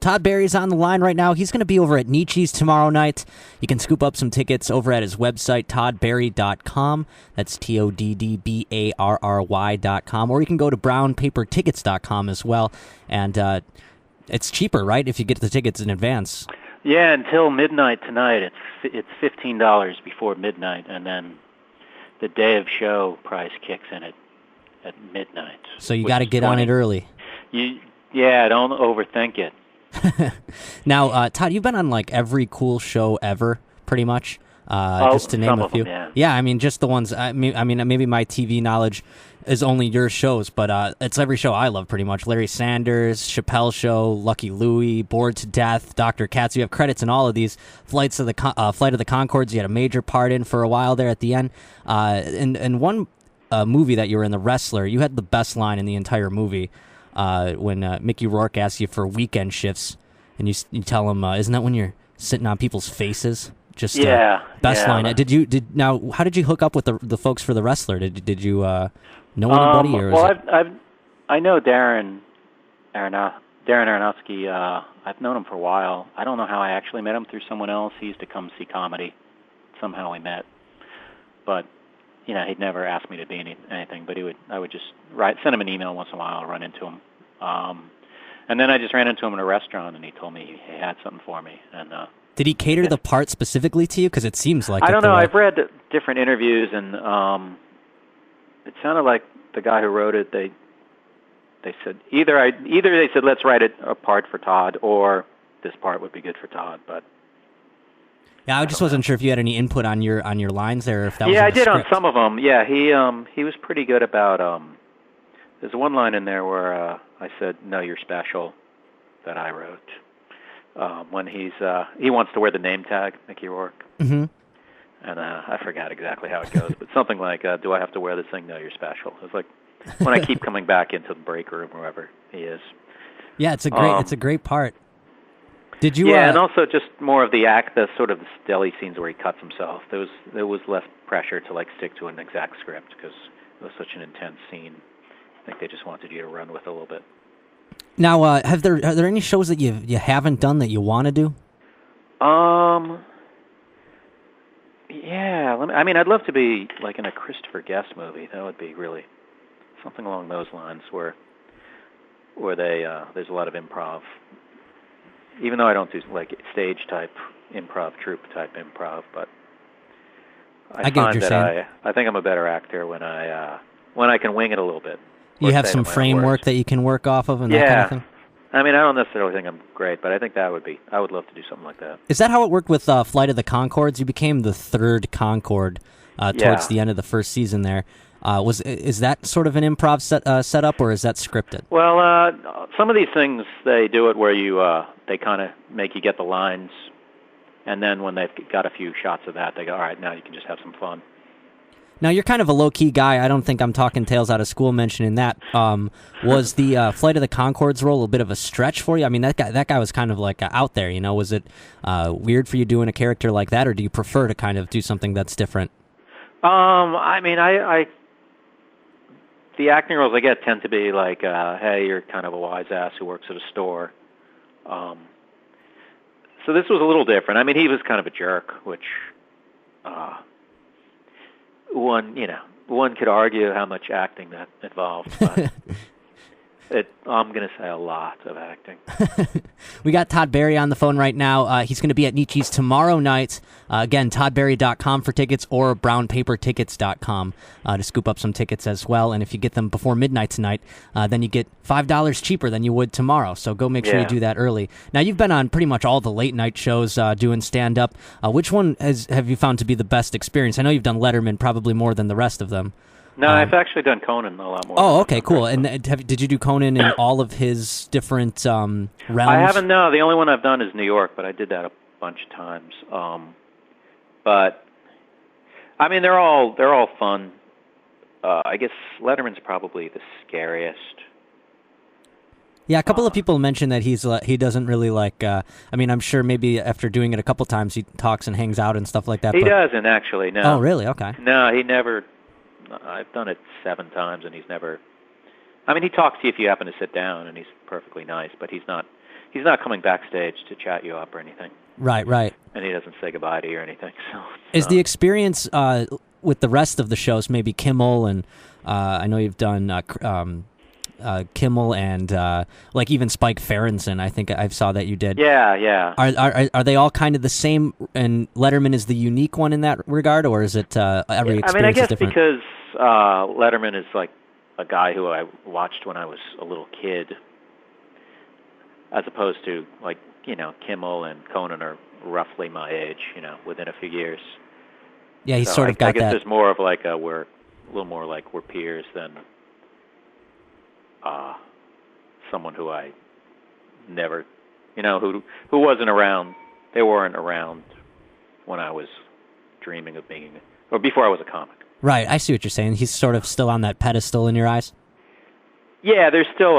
Todd Barry's on the line right now. He's going to be over at Nietzsche's tomorrow night. You can scoop up some tickets over at his website, toddbarry.com. That's TODDBARRY.com. Or you can go to brownpapertickets.com as well. And it's cheaper, right, if you get the tickets in advance? Yeah, until midnight tonight. It's $15 before midnight, and then the day of show price kicks in at midnight. So you got to get on it early. Yeah, don't overthink it. Now, Todd, you've been on like every cool show ever, pretty much. Just to name a few. Them, yeah, I mean, just the ones. I mean, maybe my TV knowledge is only your shows, but it's every show I love, pretty much. Larry Sanders, Chappelle Show, Lucky Louie, Bored to Death, Dr. Katz. You have credits in all of these. Flight of the Conchords, you had a major part in for a while there at the end. And one movie that you were in, The Wrestler, you had the best line in the entire movie when Mickey Rourke asks you for weekend shifts, and you tell him, "Isn't that when you're sitting on people's faces?" Just best line. Now? How did you hook up with the folks for The Wrestler? Did you know anybody? I know Darren Aronofsky. I've known him for a while. I don't know how I actually met him, through someone else. He used to come see comedy. Somehow we met, but he'd never asked me to be anything. But I would just send him an email once in a while, run into him, and then I just ran into him in a restaurant, and he told me he had something for me. And did he cater the part specifically to you? Because it seems like I don't know. I've read different interviews, and it sounded like the guy who wrote it. They said either they said, let's write a part for Todd, or this part would be good for Todd. But yeah, I just wasn't sure if you had any input on your lines there. Or if that was I did script. On some of them. Yeah, he was pretty good about. There's one line in there where I said, "No, you're special," that I wrote. When he wants to wear the name tag, Mickey Rourke. Mm-hmm. And I forgot exactly how it goes, but something like, "Do I have to wear this thing? No, you're special." It's like when I keep coming back into the break room, wherever he is. Yeah, it's a great part. Did you? Yeah, and also just more of the sort of the deli scenes where he cuts himself. There was less pressure to stick to an exact script, because it was such an intense scene. I think they just wanted you to run with it a little bit. Now, are there any shows that you haven't done that you want to do? Yeah. I'd love to be in a Christopher Guest movie. That would be really something along those lines, where there's a lot of improv. Even though I don't do stage type improv, troupe type improv, but I find that I think I'm a better actor when I can wing it a little bit. You have some framework that you can work off of, and that kind of thing? I don't necessarily think I'm great, but I think I would love to do something like that. Is that how it worked with Flight of the Conchords? You became the third Conchord towards the end of the first season there. Is that sort of an improv setup, or is that scripted? Well, some of these things, they do it where they kind of make you get the lines, and then when they've got a few shots of that, they go, all right, now you can just have some fun. Now, you're kind of a low-key guy. I don't think I'm talking tales out of school mentioning that. Was the Flight of the Conchords role a bit of a stretch for you? I mean, that guy was kind of out there, Was it weird for you doing a character like that, or do you prefer to kind of do something that's different? The acting roles I get tend to be hey, you're kind of a wise ass who works at a store. So this was a little different. He was kind of a jerk, which one could argue how much acting that involved, but I'm going to say a lot of acting. We got Todd Barry on the phone right now. He's going to be at Nietzsche's tomorrow night. Again, toddbarry.com for tickets, or brownpapertickets.com to scoop up some tickets as well. And if you get them before midnight tonight, then you get $5 cheaper than you would tomorrow. So go make sure you do that early. Now, you've been on pretty much all the late night shows doing stand-up. Which one have you found to be the best experience? I know you've done Letterman probably more than the rest of them. No, I've actually done Conan a lot more. Oh, okay, cool. And did you do Conan in all of his different realms? I haven't, no. The only one I've done is New York, but I did that a bunch of times. But, they're all fun. I guess Letterman's probably the scariest. Yeah, a couple of people mentioned that he doesn't really I'm sure maybe after doing it a couple times he talks and hangs out and stuff like that. He doesn't, actually, no. Oh, really? Okay. No, he never... I've done it 7 times, and he's never... he talks to you if you happen to sit down, and he's perfectly nice, but he's not he's not coming backstage to chat you up or anything. Right, right. And he doesn't say goodbye to you or anything. So is the experience with the rest of the shows, maybe Kimmel, and I know you've done Kimmel and like even Spike Ferenson, I think I saw that you did. Yeah. Are they all kind of the same, and Letterman is the unique one in that regard, or is it every experience is different? Because Letterman is like a guy who I watched when I was a little kid, as opposed to like, Kimmel and Conan are roughly my age, within a few years. Yeah, he's sort of got that. I guess that. there's more of like we're a little more like we're peers than someone who I never, who wasn't around. They weren't around when I was dreaming of being, or before I was a comic. Right, I see what you're saying. He's sort of still on that pedestal in your eyes. Yeah, there's still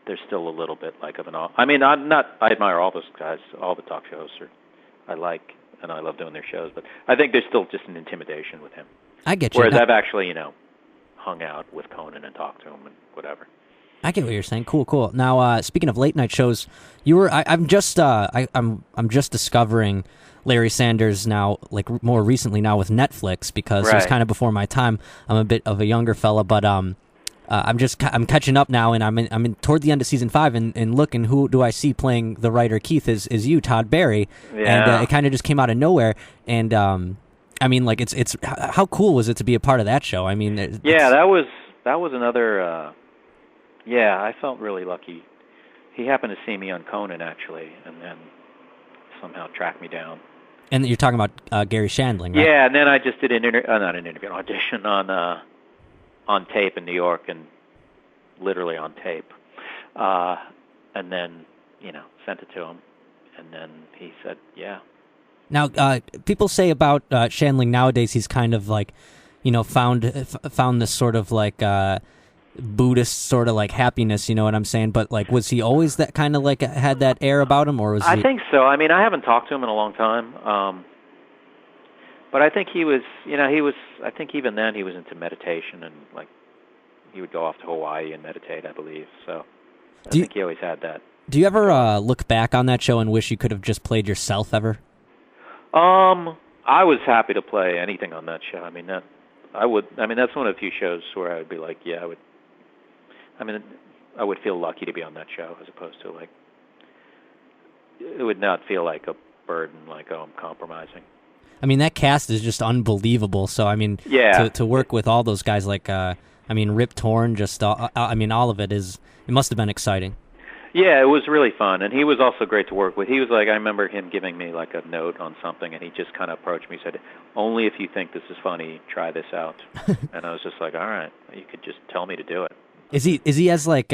there's still a little bit like of an. I mean, I admire all those guys, all the talk show hosts I like, and I love doing their shows. But I think there's still just an intimidation with him. I get you. Whereas I've actually, hung out with Conan and talked to him and whatever. I get what you're saying. Cool. Now, speaking of late night shows, I'm just discovering Larry Sanders now, like more recently now with Netflix, because it was kind of before my time. I'm a bit of a younger fella, but I'm catching up now, and I'm in toward the end of season 5, and looking, who do I see playing the writer Keith is you, Todd Barry, and it kind of just came out of nowhere, and I mean, like it's how cool was it to be a part of that show? I mean, that was another. I felt really lucky. He happened to see me on Conan actually, and then somehow tracked me down. And you're talking about Gary Shandling, right? Yeah, and then I just did an audition on tape in New York, and literally on tape, and then sent it to him, and then he said, yeah. Now, people say about Shandling nowadays, he's kind of like, found this sort of like Buddhist sort of like happiness, you know what I'm saying? But like, was he always that kind of like had that air about him, or was he? I think so. I mean, I haven't talked to him in a long time, but I think he was. I think even then he was into meditation, and like he would go off to Hawaii and meditate, I believe. So I think he always had that. Do you ever look back on that show and wish you could have just played yourself ever? I was happy to play anything on that show. I mean, that's one of the few shows where I would be like, yeah, I would feel lucky to be on that show, as opposed to like, it would not feel like a burden, like, oh, I'm compromising. I mean, that cast is just unbelievable. So, I mean, to work with all those guys, like, Rip Torn, all of it must have been exciting. Yeah, it was really fun, and he was also great to work with. He was like, I remember him giving me like a note on something, and he just kind of approached me and said, only if you think this is funny, try this out. And I was just like, all right, you could just tell me to do it. Is he as like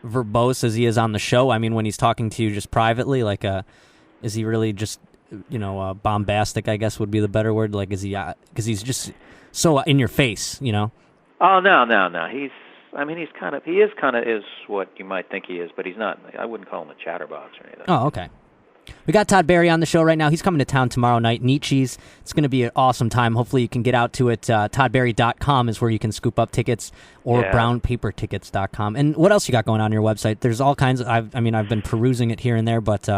verbose as he is on the show? I mean, when he's talking to you just privately, like, is he really just, bombastic, I guess would be the better word? Like, is he, because he's just so in your face, Oh, no. He is kind of what you might think he is, but he's not. I wouldn't call him a chatterbox or anything. Oh, okay. We got Todd Barry on the show right now. He's coming to town tomorrow night, Nietzsche's. It's going to be an awesome time. Hopefully you can get out to it. ToddBarry.com is where you can scoop up tickets, or brownpapertickets.com. And what else you got going on your website? There's all kinds of, I've been perusing it here and there, but...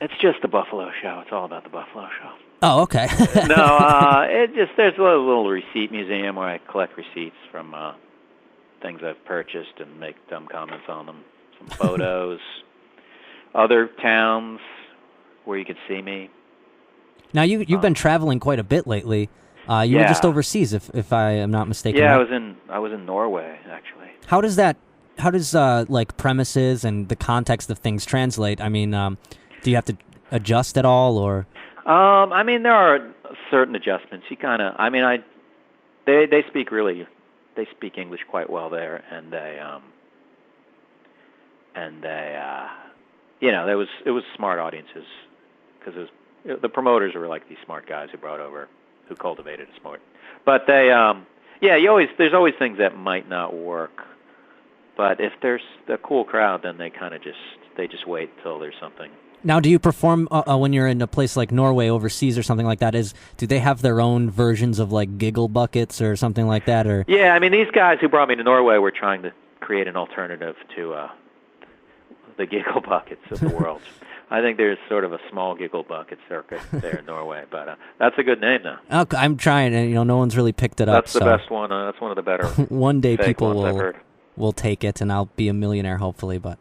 it's just the Buffalo show. It's all about the Buffalo show. Oh, okay. No, there's a little receipt museum where I collect receipts from things I've purchased and make dumb comments on them. Some photos, other towns where you could see me. Now you've been traveling quite a bit lately. You were just overseas, if I am not mistaken. Yeah, right? I was in Norway actually. How does like premises and the context of things translate? I mean, do you have to adjust at all, or? There are certain adjustments. You kind of, they speak English quite well there, and it was smart audiences, because the promoters were like these smart guys who cultivated a smart. But there's always things that might not work. But if there's a cool crowd, then they kind of just wait till there's something. Now, do you perform when you're in a place like Norway overseas or something like that? Do they have their own versions of like giggle buckets or something like that? Or yeah, these guys who brought me to Norway were trying to create an alternative to the giggle buckets of the world. I think there's sort of a small giggle bucket circuit there in Norway, but that's a good name now. I'm trying, and no one's really picked it up. That's the best one. That's one of the better. One day people will take it, and I'll be a millionaire, hopefully. But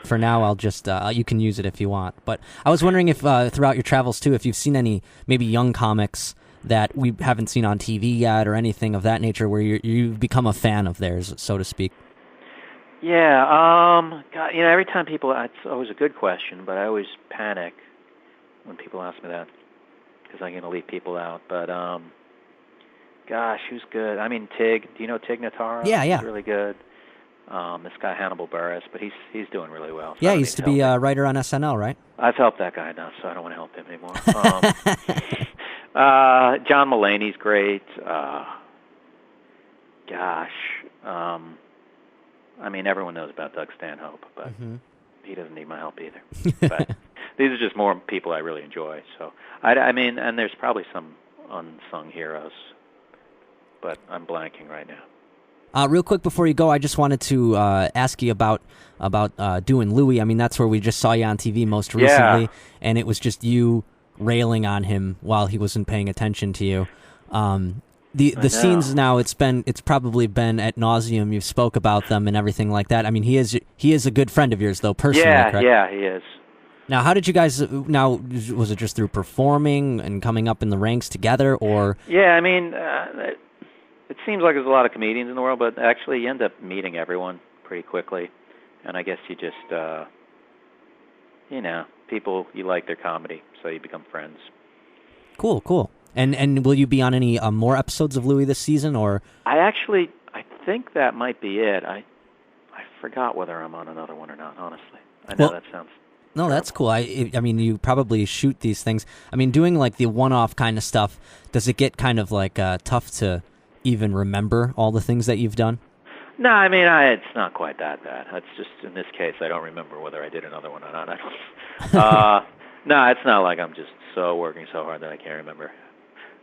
for now, I'll just you can use it if you want. But I was wondering if throughout your travels too, if you've seen any maybe young comics that we haven't seen on TV yet, or anything of that nature, where you've become a fan of theirs, so to speak. Yeah, God, every time it's always a good question, but I always panic when people ask me that because I'm going to leave people out. But gosh, who's good? I mean, Tig. Do you know Tig Notaro? Yeah. He's really good. This guy Hannibal Buress, but he's doing really well. So yeah, he used to be a writer on SNL, right? I've helped that guy enough, so I don't want to help him anymore. John Mulaney's great. I mean, everyone knows about Doug Stanhope, but he doesn't need my help either. But these are just more people I really enjoy. So, I mean, and there's probably some unsung heroes, but I'm blanking right now. Real quick before you go, I just wanted to ask you about doing Louis. I mean, that's where we just saw you on TV most recently, and it was just you railing on him while he wasn't paying attention to you. The scenes now, it's probably been ad nauseum. You've spoke about them and everything like that. I mean, he is a good friend of yours, though, personally, correct? Yeah, he is. Now, how did you guys? Now, was it just through performing and coming up in the ranks together, or? Yeah, I mean, it seems like there's a lot of comedians in the world, but actually, you end up meeting everyone pretty quickly, and I guess you just, people, you like their comedy, so you become friends. Cool. And will you be on any more episodes of Louis this season, or? I think that might be it. I forgot whether I'm on another one or not, honestly. I know that sounds No, that's cool. I mean, you probably shoot these things. I mean, doing like the one-off kind of stuff, does it get kind of like tough to even remember all the things that you've done? No, I mean, it's not quite that bad. It's just, in this case, I don't remember whether I did another one or not. I don't. No, it's not like I'm just working so hard that I can't remember.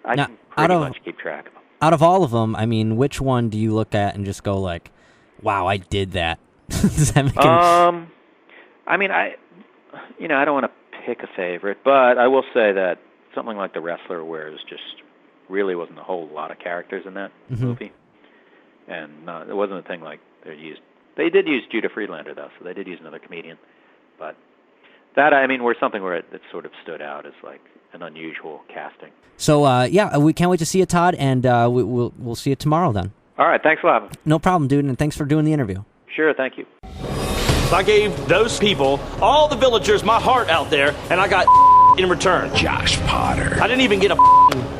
I can pretty much keep track of them. Out of all of them, I mean, which one do you look at and just go like, wow, I did that? Does that make I mean, I don't want to pick a favorite, but I will say that something like The Wrestler, where it was just really wasn't a whole lot of characters in that movie. And it wasn't a thing like they did use Judah Friedlander, though, so they did use another comedian. But that, I mean, were something where it sort of stood out as like an unusual casting. So, we can't wait to see you, Todd, and we'll see you tomorrow then. All right, thanks a lot. No problem, dude, and thanks for doing the interview. Sure, thank you. I gave those people, all the villagers, my heart out there, and I got in return. Josh Potter. I didn't even get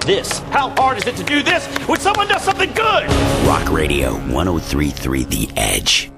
this. How hard is it to do this when someone does something good? Rock Radio 103.3 The Edge.